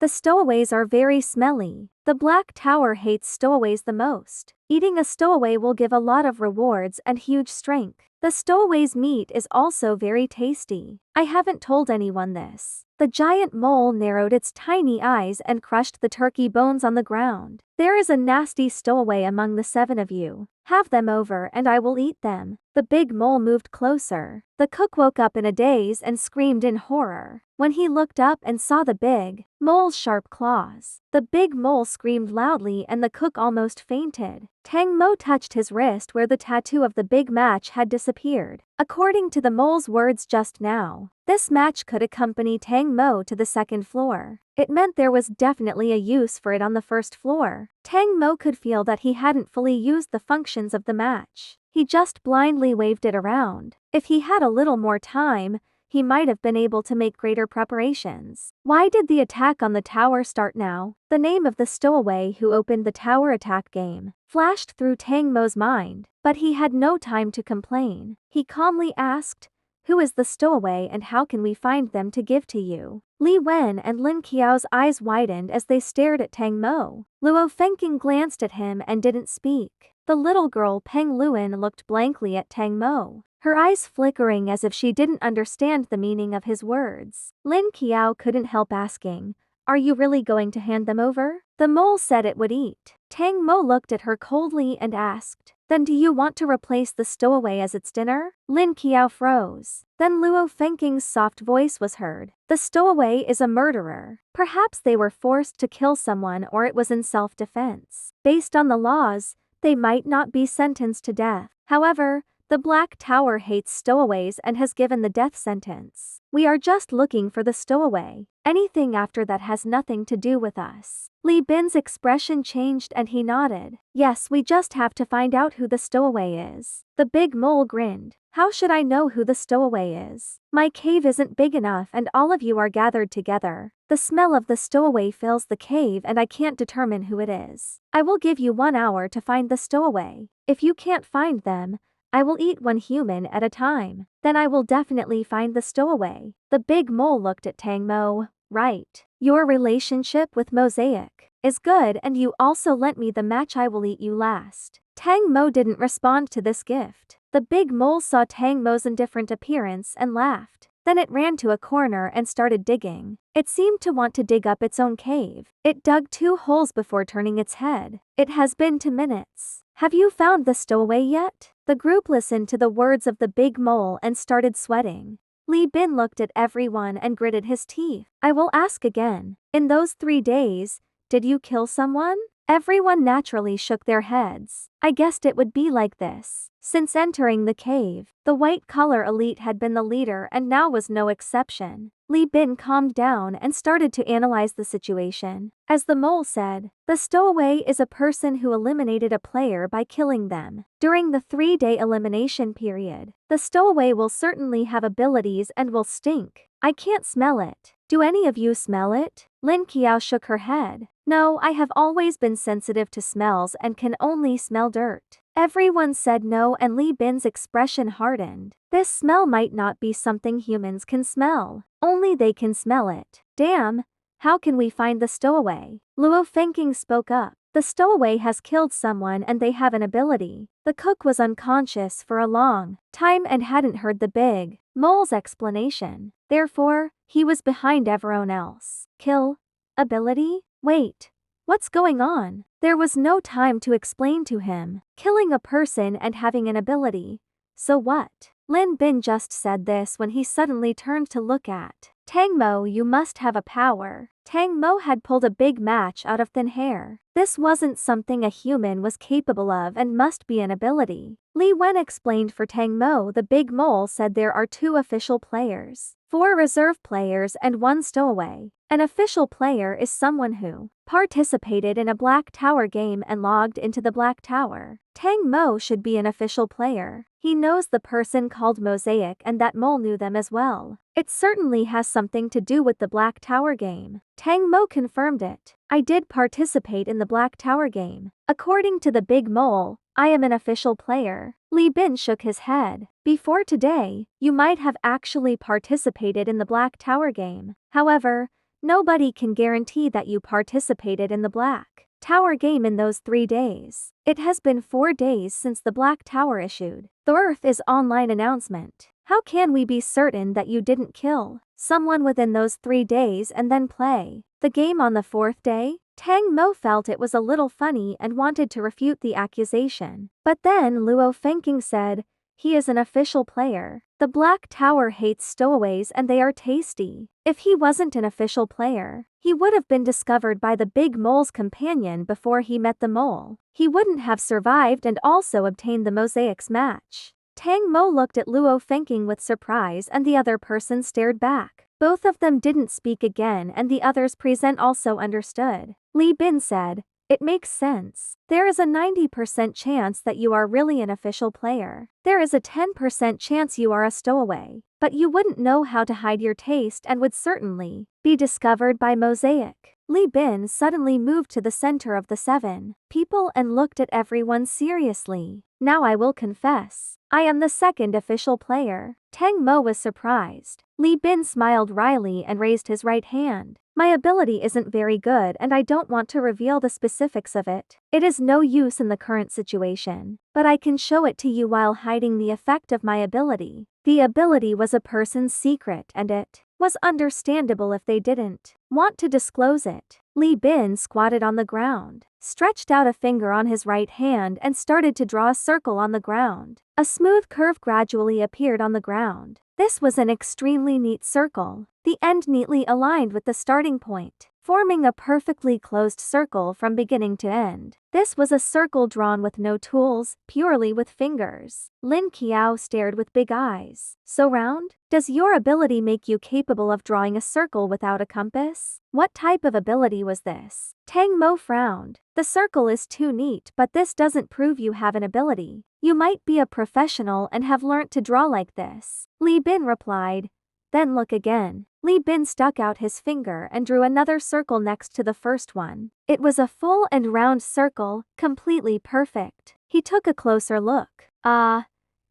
The stowaways are very smelly. The Black Tower hates stowaways the most. Eating a stowaway will give a lot of rewards and huge strength. The stowaway's meat is also very tasty. I haven't told anyone this. The giant mole narrowed its tiny eyes and crushed the turkey bones on the ground. There is a nasty stowaway among the 7 of you. Have them over and I will eat them. The big mole moved closer. The cook woke up in a daze and screamed in horror when he looked up and saw the big mole's sharp claws. The big mole screamed loudly and the cook almost fainted. Tang Mo touched his wrist where the tattoo of the big match had disappeared. According to the mole's words just now, this match could accompany Tang Mo to the 2nd floor. It meant there was definitely a use for it on the 1st floor. Tang Mo could feel that he hadn't fully used the functions of the match. He just blindly waved it around. If he had a little more time, he might have been able to make greater preparations. Why did the attack on the tower start now? The name of the stowaway who opened the tower attack game flashed through Tang Mo's mind, but he had no time to complain. He calmly asked, "Who is the stowaway and how can we find them to give to you?" Li Wen and Lin Qiao's eyes widened as they stared at Tang Mo. Luo Fengqing glanced at him and didn't speak. The little girl Peng Luan looked blankly at Tang Mo, her eyes flickering as if she didn't understand the meaning of his words. Lin Qiao couldn't help asking, "Are you really going to hand them over?" The mole said it would eat. Tang Mo looked at her coldly and asked, "Then do you want to replace the stowaway as its dinner?" Lin Qiao froze. Then Luo Fengqing's soft voice was heard. "The stowaway is a murderer. Perhaps they were forced to kill someone or it was in self-defense. Based on the laws, they might not be sentenced to death. However, the Black Tower hates stowaways and has given the death sentence. We are just looking for the stowaway. Anything after that has nothing to do with us." Li Bin's expression changed and he nodded. "Yes, we just have to find out who the stowaway is." The big mole grinned. "How should I know who the stowaway is? My cave isn't big enough and all of you are gathered together. The smell of the stowaway fills the cave and I can't determine who it is. I will give you 1 hour to find the stowaway. If you can't find them, I will eat 1 human at a time. Then I will definitely find the stowaway." The big mole looked at Tang Mo. "Right. Your relationship with Mosaic is good and you also lent me the match. I will eat you last." Tang Mo didn't respond to this gift. The big mole saw Tang Mo's indifferent appearance and laughed. Then it ran to a corner and started digging. It seemed to want to dig up its own cave. It dug 2 holes before turning its head. "It has been 2 minutes. Have you found the stowaway yet?" The group listened to the words of the big mole and started sweating. Li Bin looked at everyone and gritted his teeth. "I will ask again. In those 3 days, did you kill someone?" Everyone naturally shook their heads. I guessed it would be like this. Since entering the cave, the white collar elite had been the leader and now was no exception. Li Bin calmed down and started to analyze the situation. As the mole said, the stowaway is a person who eliminated a player by killing them. During the 3-day elimination period, the stowaway will certainly have abilities and will stink. I can't smell it. Do any of you smell it? Lin Qiao shook her head. No, I have always been sensitive to smells and can only smell dirt. Everyone said no and Li Bin's expression hardened. This smell might not be something humans can smell. Only they can smell it. Damn, how can we find the stowaway? Luo Fengqing spoke up. The stowaway has killed someone and they have an ability. The cook was unconscious for a long time and hadn't heard the big mole's explanation. Therefore, he was behind everyone else. Kill? Ability? Wait. What's going on? There was no time to explain to him. Killing a person and having an ability. So what? Lin Bin just said this when he suddenly turned to look at Tang Mo. You must have a power. Tang Mo had pulled a big match out of thin air. This wasn't something a human was capable of and must be an ability. Li Wen explained for Tang Mo. The big mole said there are 2 official players, 4 reserve players and 1 stowaway. An official player is someone who participated in a Black Tower game and logged into the Black Tower. Tang Mo should be an official player. He knows the person called Mosaic and that mole knew them as well. It certainly has something to do with the Black Tower game. Tang Mo confirmed it. I did participate in the Black Tower game. According to the big mole, I am an official player. Li Bin shook his head. Before today, you might have actually participated in the Black Tower game. However, Nobody can guarantee that you participated in the Black Tower game in those 3 days. It has been 4 days since the Black Tower issued the Earth's online announcement. How can we be certain that you didn't kill someone within those 3 days and then play the game on the 4th day? Tang Mo felt it was a little funny and wanted to refute the accusation. But then Luo Fengqing said, he is an official player. The Black Tower hates stowaways and they are tasty. If he wasn't an official player, he would have been discovered by the big mole's companion before he met the mole. He wouldn't have survived and also obtained the mosaics match. Tang Mo looked at Luo Fengqing with surprise and the other person stared back. Both of them didn't speak again and the others present also understood. Li Bin said, it makes sense. There is a 90% chance that you are really an official player. There is a 10% chance you are a stowaway. But you wouldn't know how to hide your taste and would certainly be discovered by mosaic. Li Bin suddenly moved to the center of the 7 people and looked at everyone seriously. Now I will confess. I am the second official player. Tang Mo was surprised. Li Bin smiled wryly and raised his right hand. My ability isn't very good and I don't want to reveal the specifics of it. It is no use in the current situation. But I can show it to you while hiding the effect of my ability. The ability was a person's secret and it was understandable if they didn't want to disclose it. Li Bin squatted on the ground, stretched out a finger on his right hand and started to draw a circle on the ground. A smooth curve gradually appeared on the ground. This was an extremely neat circle, the end neatly aligned with the starting point, forming a perfectly closed circle from beginning to end. This was a circle drawn with no tools, purely with fingers. Lin Qiao stared with big eyes. So round? Does your ability make you capable of drawing a circle without a compass? What type of ability was this? Tang Mo frowned. The circle is too neat, but this doesn't prove you have an ability. You might be a professional and have learnt to draw like this. Li Bin replied. Then look again. Li Bin stuck out his finger and drew another circle next to the first one. It was a full and round circle, completely perfect. He took a closer look.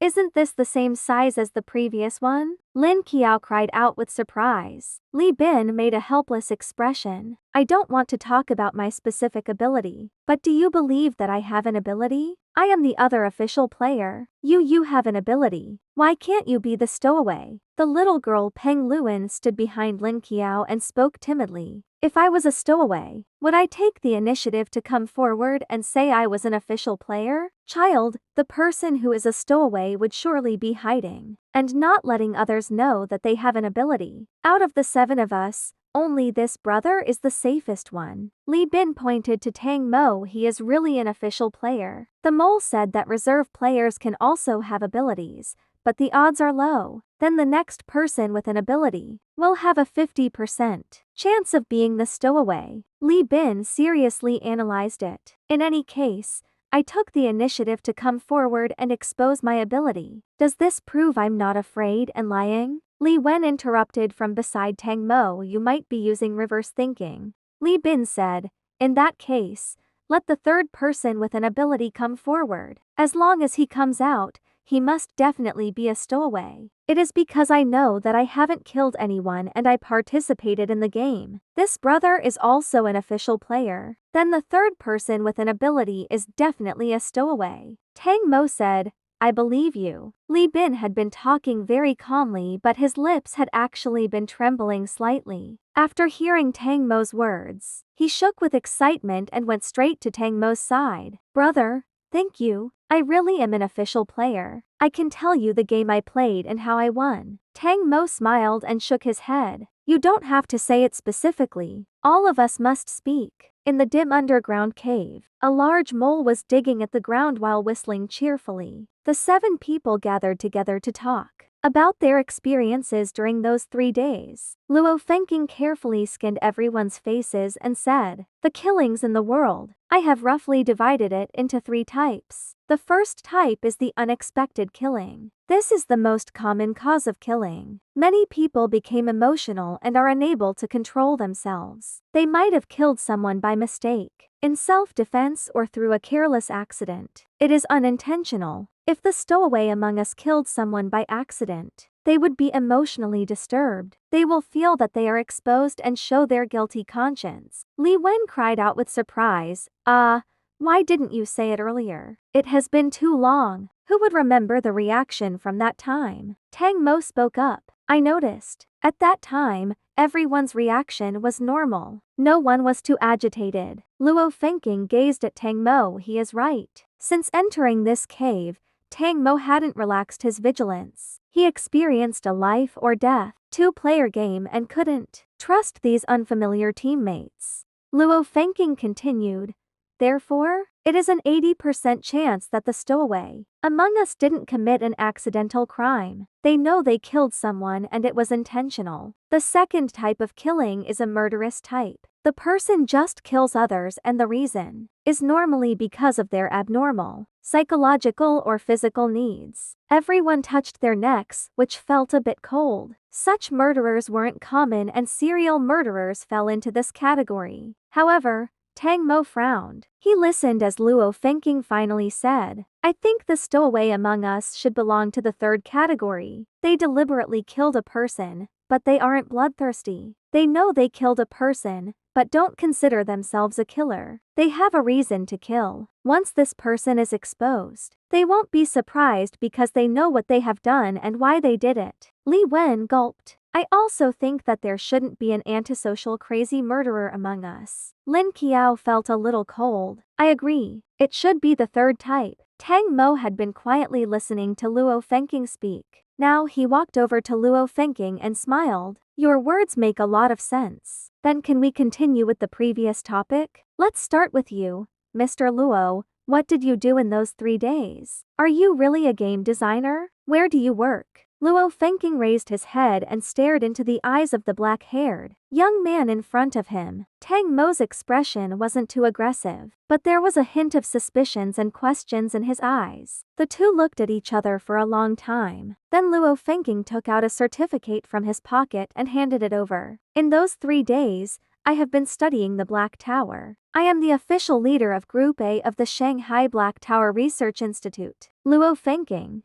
Isn't this the same size as the previous one? Lin Qiao cried out with surprise. Li Bin made a helpless expression. I don't want to talk about my specific ability, but do you believe that I have an ability? I am the other official player. You have an ability. Why can't you be the stowaway? The little girl Peng Luan stood behind Lin Qiao and spoke timidly. If I was a stowaway, would I take the initiative to come forward and say I was an official player? Child, the person who is a stowaway would surely be hiding and not letting others know that they have an ability. Out of the 7 of us, only this brother is the safest one. Li Bin pointed to Tang Mo. He is really an official player. The mole said that reserve players can also have abilities, but the odds are low. Then the next person with an ability will have a 50% chance of being the stowaway. Li Bin seriously analyzed it. In any case, I took the initiative to come forward and expose my ability. Does this prove I'm not afraid and lying? Li Wen interrupted from beside Tang Mo. You might be using reverse thinking. Li Bin said, in that case, let the third person with an ability come forward. As long as he comes out, he must definitely be a stowaway. It is because I know that I haven't killed anyone and I participated in the game. This brother is also an official player. Then the third person with an ability is definitely a stowaway. Tang Mo said, I believe you. Li Bin had been talking very calmly, but his lips had actually been trembling slightly. After hearing Tang Mo's words, he shook with excitement and went straight to Tang Mo's side. Brother, thank you. I really am an official player. I can tell you the game I played and how I won. Tang Mo smiled and shook his head. You don't have to say it specifically. All of us must speak. In the dim underground cave, a large mole was digging at the ground while whistling cheerfully. The 7 people gathered together to talk about their experiences during those 3 days. Luo Fengqing carefully skinned everyone's faces and said, the killings in the world, I have roughly divided it into 3 types. The first type is the unexpected killing. This is the most common cause of killing. Many people became emotional and are unable to control themselves. They might have killed someone by mistake, in self-defense or through a careless accident. It is unintentional. If the stowaway among us killed someone by accident, they would be emotionally disturbed. They will feel that they are exposed and show their guilty conscience. Li Wen cried out with surprise, why didn't you say it earlier? It has been too long. Who would remember the reaction from that time? Tang Mo spoke up. I noticed. At that time, everyone's reaction was normal. No one was too agitated. Luo Fengking gazed at Tang Mo. He is right. Since entering this cave, Tang Mo hadn't relaxed his vigilance. He experienced a life or death, two-player game and couldn't trust these unfamiliar teammates. Luo Fengking continued. Therefore, it is an 80% chance that the stowaway among us didn't commit an accidental crime. They know they killed someone and it was intentional. The second type of killing is a murderous type. The person just kills others and the reason is normally because of their abnormal psychological or physical needs. Everyone touched their necks, which felt a bit cold. Such murderers weren't common and serial murderers fell into this category. However, Tang Mo frowned. He listened as Luo Fengking finally said, I think the stowaway among us should belong to the third category. They deliberately killed a person, but they aren't bloodthirsty. They know they killed a person, but don't consider themselves a killer. They have a reason to kill. Once this person is exposed, they won't be surprised because they know what they have done and why they did it. Li Wen gulped. I also think that there shouldn't be an antisocial crazy murderer among us. Lin Qiao felt a little cold. I agree. It should be the third type. Tang Mo had been quietly listening to Luo Fengking speak. Now he walked over to Luo Fengking and smiled. Your words make a lot of sense. Then can we continue with the previous topic? Let's start with you, Mr. Luo. What did you do in those 3 days? Are you really a game designer? Where do you work? Luo Fengking raised his head and stared into the eyes of the black-haired young man in front of him. Tang Mo's expression wasn't too aggressive, but there was a hint of suspicions and questions in his eyes. The two looked at each other for a long time. Then Luo Fengking took out a certificate from his pocket and handed it over. In those 3 days, I have been studying the Black Tower. I am the official leader of Group A of the Shanghai Black Tower Research Institute. Luo Fengking,